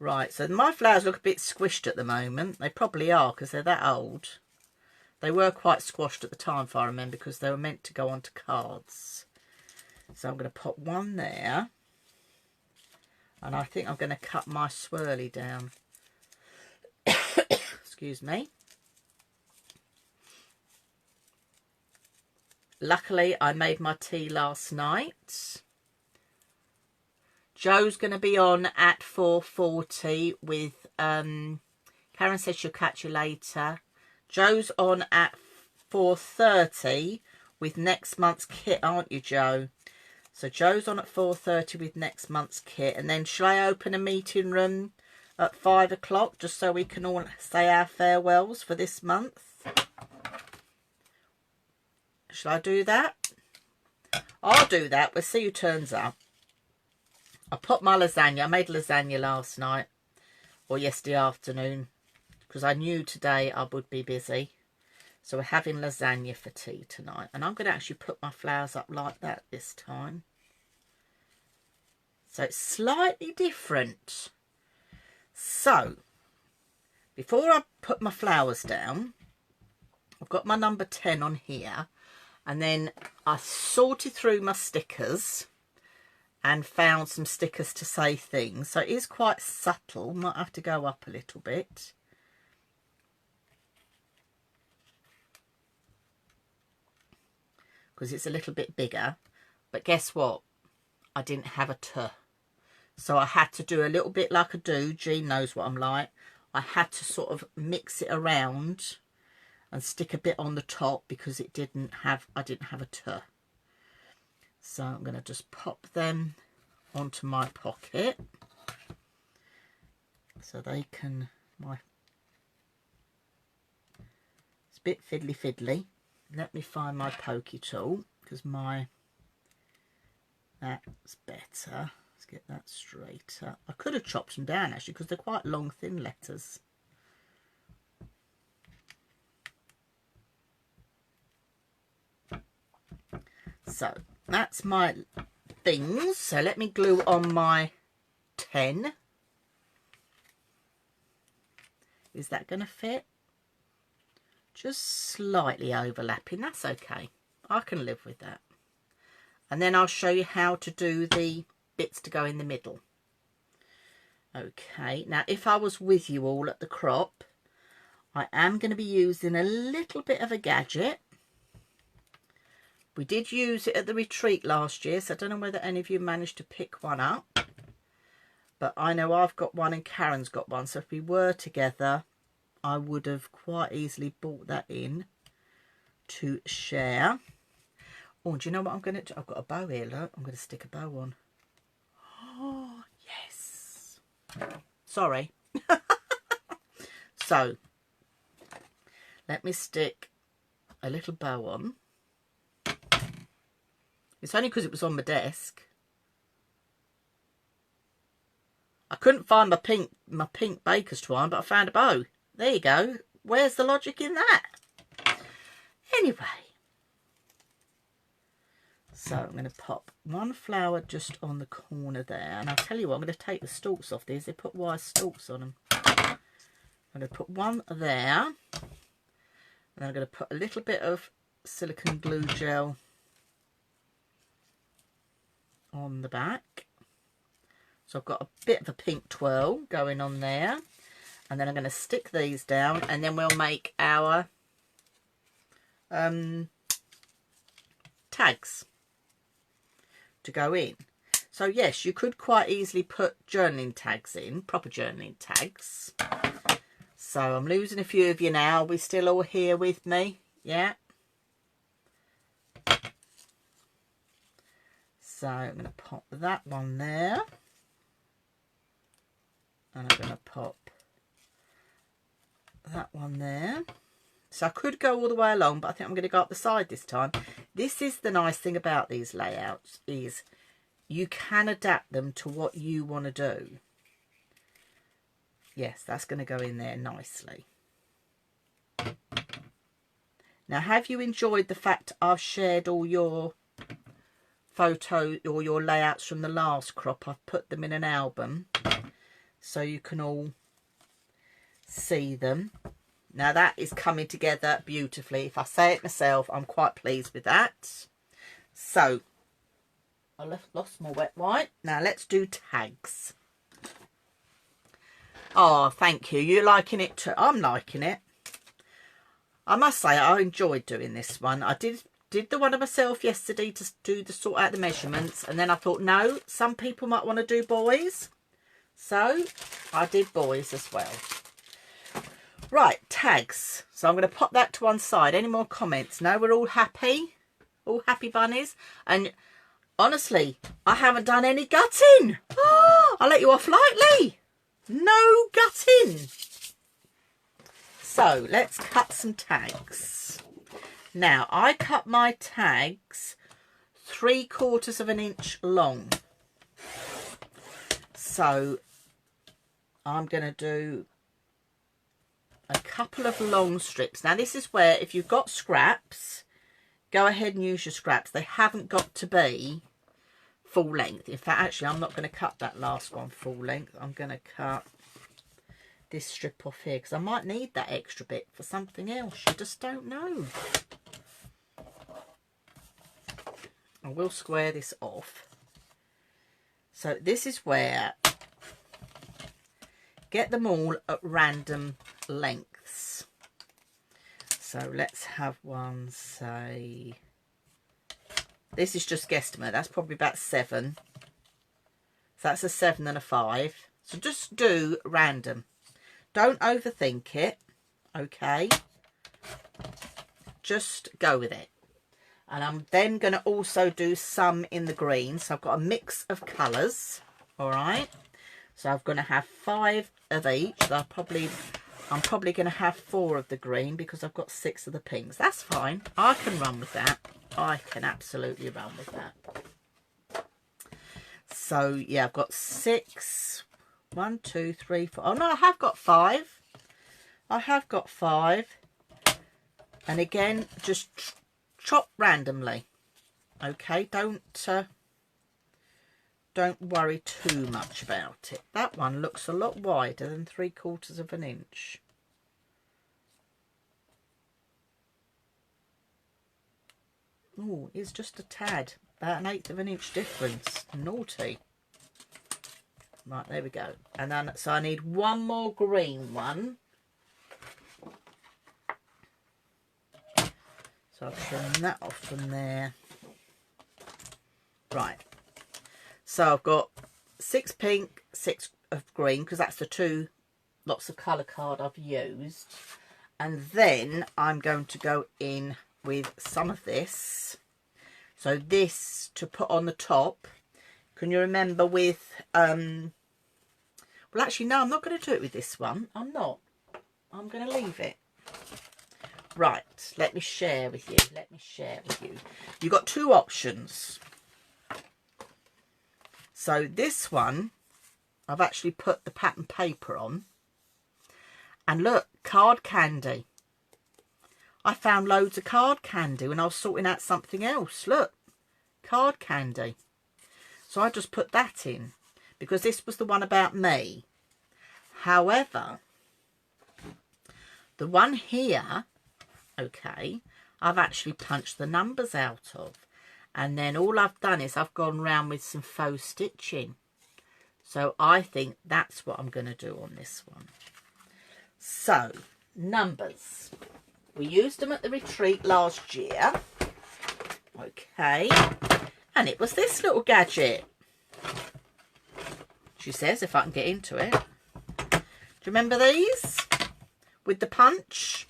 Right, so my flowers look a bit squished at the moment. They probably are because they're that old. They were quite squashed at the time, if I remember, because they were meant to go onto cards. So I'm going to pop one there. And I think I'm going to cut my swirly down. Excuse me. Luckily, I made my tea last night. Joe's going to be on at 4:40 with, Karen says she'll catch you later. Joe's on at 4:30 with next month's kit, aren't you, Joe? So Joe's on at 4:30 with next month's kit. And then shall I open a meeting room at 5 o'clock just so we can all say our farewells for this month? Shall I do that? I'll do that. We'll see who turns up. I put my lasagna. I made lasagna last night or yesterday afternoon because I knew today I would be busy. So we're having lasagna for tea tonight. And I'm going to actually put my flowers up like that this time. So it's slightly different. So, before I put my flowers down, I've got my number 10 on here. And then I sorted through my stickers and found some stickers to say things. So it is quite subtle. Might have to go up a little bit. Because it's a little bit bigger. But guess what? I didn't have a T. So I had to do a little bit like I do. Jean knows what I'm like. I had to sort of mix it around and stick a bit on the top because I didn't have a T. So I'm going to just pop them onto my pocket so they can, it's a bit fiddly. Let me find my pokey tool because that's better. Let's get that straighter. I could have chopped them down actually because they're quite long, thin letters. So that's my things. So let me glue on my 10. Is that going to fit? Just slightly overlapping. That's okay. I can live with that. And then I'll show you how to do the bits to go in the middle. Okay. Now, if I was with you all at the crop, I am going to be using a little bit of a gadget. We did use it at the retreat last year, so I don't know whether any of you managed to pick one up. But I know I've got one and Karen's got one, so if we were together, I would have quite easily brought that in to share. Oh, do you know what I'm going to do? I've got a bow here, look. I'm going to stick a bow on. Oh, yes. Sorry. So, let me stick a little bow on. It's only because it was on my desk. I couldn't find my pink baker's twine, but I found a bow. There you go. Where's the logic in that? Anyway. So I'm going to pop one flower just on the corner there. And I'll tell you what, I'm going to take the stalks off these. They put wire stalks on them. I'm going to put one there. And I'm going to put a little bit of silicone glue gel on the back. So I've got a bit of a pink twirl going on there. And then I'm going to stick these down, and then we'll make our tags to go in. So yes, you could quite easily put journaling tags in, proper journaling tags. So I'm losing a few of you now. Are we still all here with me? Yeah. So I'm going to pop that one there. And I'm going to pop that one there. So I could go all the way along, but I think I'm going to go up the side this time. This is the nice thing about these layouts, is you can adapt them to what you want to do. Yes, that's going to go in there nicely. Now, have you enjoyed the fact I've shared all your photos or your layouts from the last crop? I've put them in an album so you can all see them. Now that is coming together beautifully. If I say it myself, I'm quite pleased with that. So I lost my wet wipe. Now let's do tags. Oh, thank you. You're liking it too. I'm liking it. I must say I enjoyed doing this one. I did the one of myself yesterday to do the sort out the measurements, and then I thought, no, some people might want to do boys. So I did boys as well. Right, tags. So I'm going to pop that to one side. Any more comments? No, we're all happy? All happy bunnies? And honestly, I haven't done any gutting. Oh, I'll let you off lightly. No gutting. So let's cut some tags. Now, I cut my tags 3/4 of an inch long. So I'm going to do a couple of long strips. Now this is where, if you've got scraps, go ahead and use your scraps. They haven't got to be full length. In fact, actually, I'm not going to cut that last one full length. I'm going to cut this strip off here because I might need that extra bit for something else. You just don't know. I will square this off. So this is where, get them all at random lengths. So let's have one, say, this is just guesstimate. That's probably about 7. So that's a 7 and a 5. So just do random. Don't overthink it. Okay. Just go with it. And I'm then going to also do some in the green. So I've got a mix of colours. All right. So I'm going to have 5 of each. So I'm probably going to have 4 of the green because I've got 6 of the pinks. That's fine. I can run with that. I can absolutely run with that. So yeah, I've got 6. 1, 2, 3, 4. Oh no, I have got 5. I have got 5. And again, just chop randomly. Okay, don't worry too much about it. That one looks a lot wider than 3/4 of an inch. Oh, it's just a tad. About 1/8 of an inch difference. Naughty. Right, there we go. And then, so I need one more green one. So I'll trim that off from there. Right. So I've got 6 pink, 6 of green, because that's the 2 lots of colour card I've used. And then I'm going to go in with some of this. So this to put on the top. Can you remember with, well actually no, I'm not going to do it with this one. I'm not. I'm going to leave it. Right, let me share with you. Let me share with you. You've got 2 options. So this one, I've actually put the pattern paper on. And look, card candy. I found loads of card candy when I was sorting out something else. Look, card candy. So I just put that in because this was the one about me. However, the one here, okay, I've actually punched the numbers out of. And then all I've done is I've gone round with some faux stitching. So I think that's what I'm going to do on this one. So, numbers. We used them at the retreat last year. Okay. And it was this little gadget. She says, if I can get into it. Do you remember these? With the punch?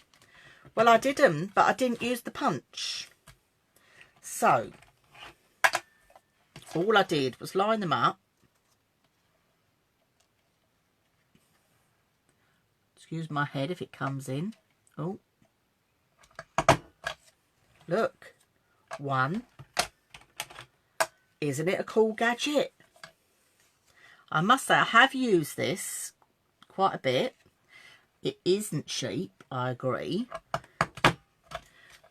Well, I didn't, but I didn't use the punch. So, all I did was line them up. Excuse my head if it comes in. Oh. Look. One. Isn't it a cool gadget? I must say I have used this quite a bit. It isn't cheap, I agree.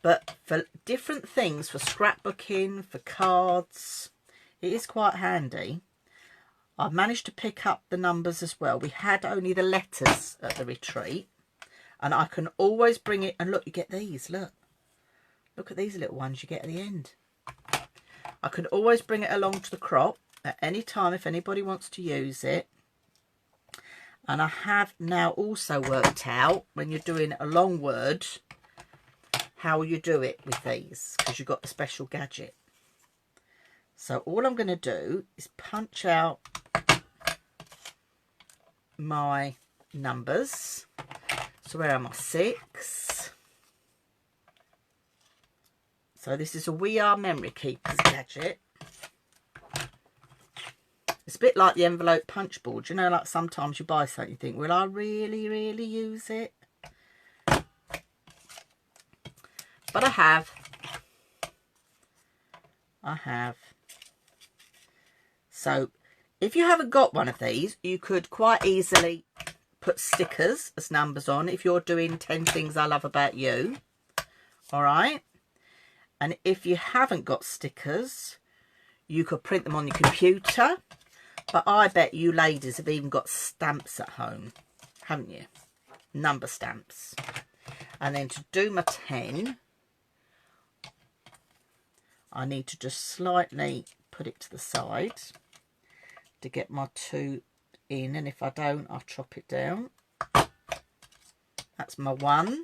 But for different things, for scrapbooking, for cards, it is quite handy. I've managed to pick up the numbers as well. We had only the letters at the retreat. And I can always bring it. And look, you get these, look. Look at these little ones you get at the end. I can always bring it along to the crop at any time if anybody wants to use it. And I have now also worked out, when you're doing a long word, how you do it with these, because you've got the special gadget. So all I'm going to do is punch out my numbers. So where am I? 6. So this is a We Are Memory Keepers gadget. It's a bit like the envelope punch board. You know, like sometimes you buy something, you think, will I really, really use it? But I have. So if you haven't got one of these, you could quite easily put stickers as numbers on if you're doing 10 things I love about you. All right. And if you haven't got stickers, you could print them on your computer. But I bet you ladies have even got stamps at home, haven't you? Number stamps. And then to do my 10, I need to just slightly put it to the side to get my 2 in. And if I don't, I'll chop it down. That's my 1.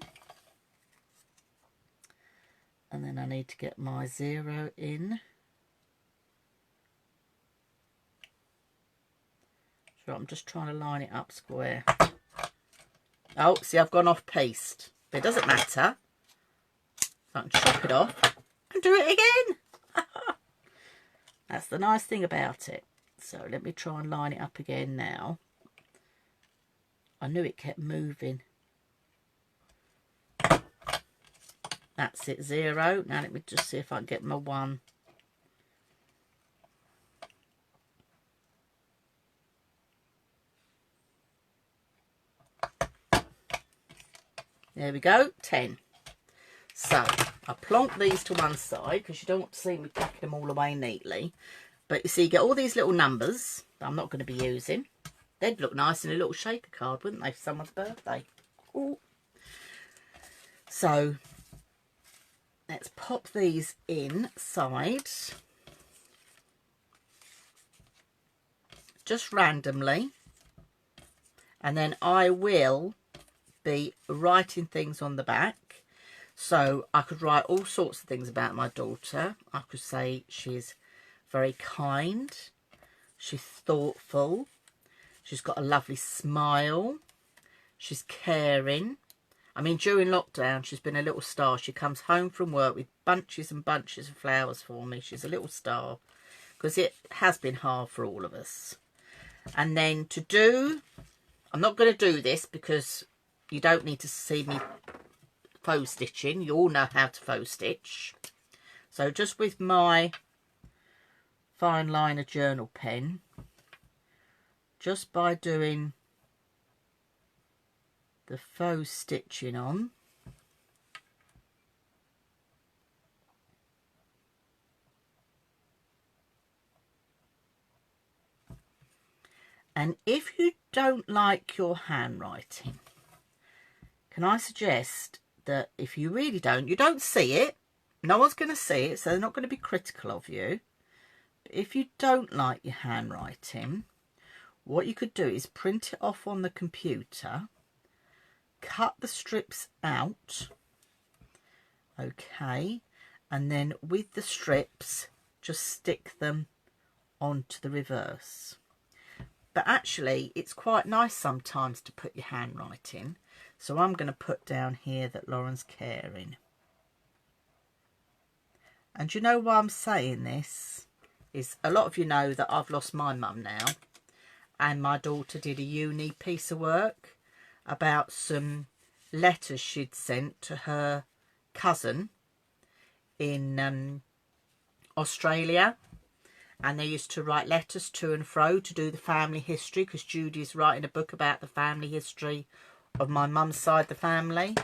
And then I need to get my 0 in. So I'm just trying to line it up square. Oh, see, I've gone off pieced. But it doesn't matter. So I can chop it off and do it again. That's the nice thing about it. So let me try and line it up again now. I knew it kept moving. That's it, 0. Now let me just see if I can get my 1. There we go, 10. So I plonk these to one side because you don't want to see me packing them all away neatly. But you see, you get all these little numbers that I'm not going to be using. They'd look nice in a little shaker card, wouldn't they, for someone's birthday? Ooh. So let's pop these inside. Just randomly. And then I will be writing things on the back. So I could write all sorts of things about my daughter. I could say she's very kind, she's thoughtful, she's got a lovely smile, she's caring. I mean, during lockdown she's been a little star. She comes home from work with bunches and bunches of flowers for me. She's a little star because it has been hard for all of us. And then to do, I'm not going to do this because you don't need to see me faux stitching. You all know how to faux stitch. So just with my fine liner journal pen, just by doing the faux stitching on, And if you don't like your handwriting, can I suggest that if you really don't, you don't see it, no one's going to see it, so they're not going to be critical of you. But if you don't like your handwriting, what you could do is print it off on the computer, cut the strips out, okay, and then with the strips, just stick them onto the reverse. But actually, it's quite nice sometimes to put your handwriting. So I'm going to put down here that Lauren's caring. And you know why I'm saying this? Is a lot of you know that I've lost my mum now. And my daughter did a uni piece of work about some letters she'd sent to her cousin in Australia. And they used to write letters to and fro to do the family history, because Judy's writing a book about the family history of my mum's side of the family.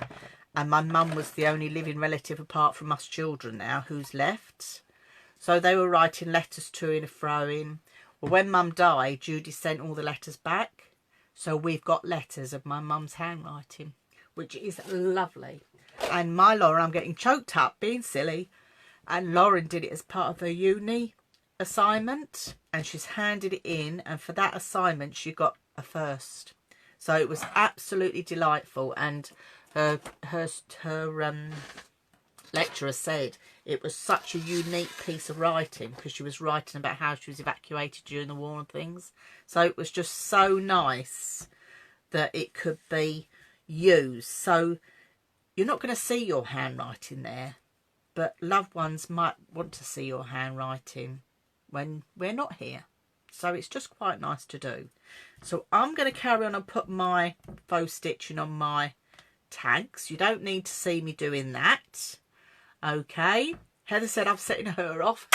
And my mum was the only living relative apart from us children now who's left. So they were writing letters to and fro. Well, when mum died, Judy sent all the letters back. So we've got letters of my mum's handwriting, which is lovely. And my Lauren, I'm getting choked up being silly. And Lauren did it as part of her uni assignment, and she's handed it in, and for that assignment she got a first. So it was absolutely delightful, and her lecturer said it was such a unique piece of writing because she was writing about how she was evacuated during the war and things. So it was just so nice that it could be used. So you're not going to see your handwriting there, but loved ones might want to see your handwriting when we're not here. So it's just quite nice to do. So I'm going to carry on and put my faux stitching on my tags. You don't need to see me doing that. Okay. Heather said I'm setting her off.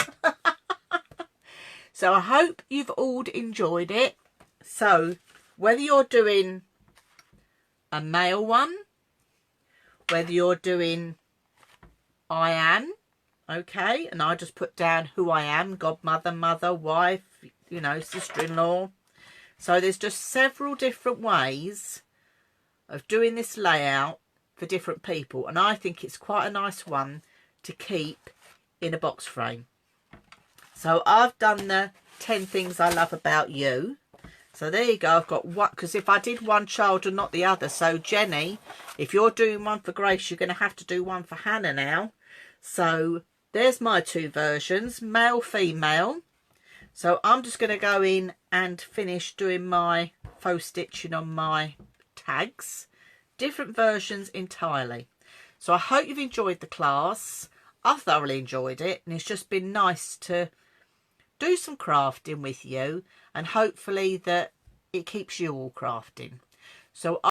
So I hope you've all enjoyed it. So whether you're doing a male one, whether you're doing I am, okay, and I just put down who I am, godmother, mother, wife, you know, sister-in-law. So there's just several different ways of doing this layout for different people, and I think it's quite a nice one to keep in a box frame. So I've done the 10 things I love about you. So there you go. I've got one, because if I did one child and not the other, so Jenny, if you're doing one for Grace, you're going to have to do one for Hannah now. So there's my two versions, male, female. So I'm just going to go in and finish doing my faux stitching on my tags. Different versions entirely. So I hope you've enjoyed the class. I've thoroughly enjoyed it, and it's just been nice to do some crafting with you, and hopefully that it keeps you all crafting. So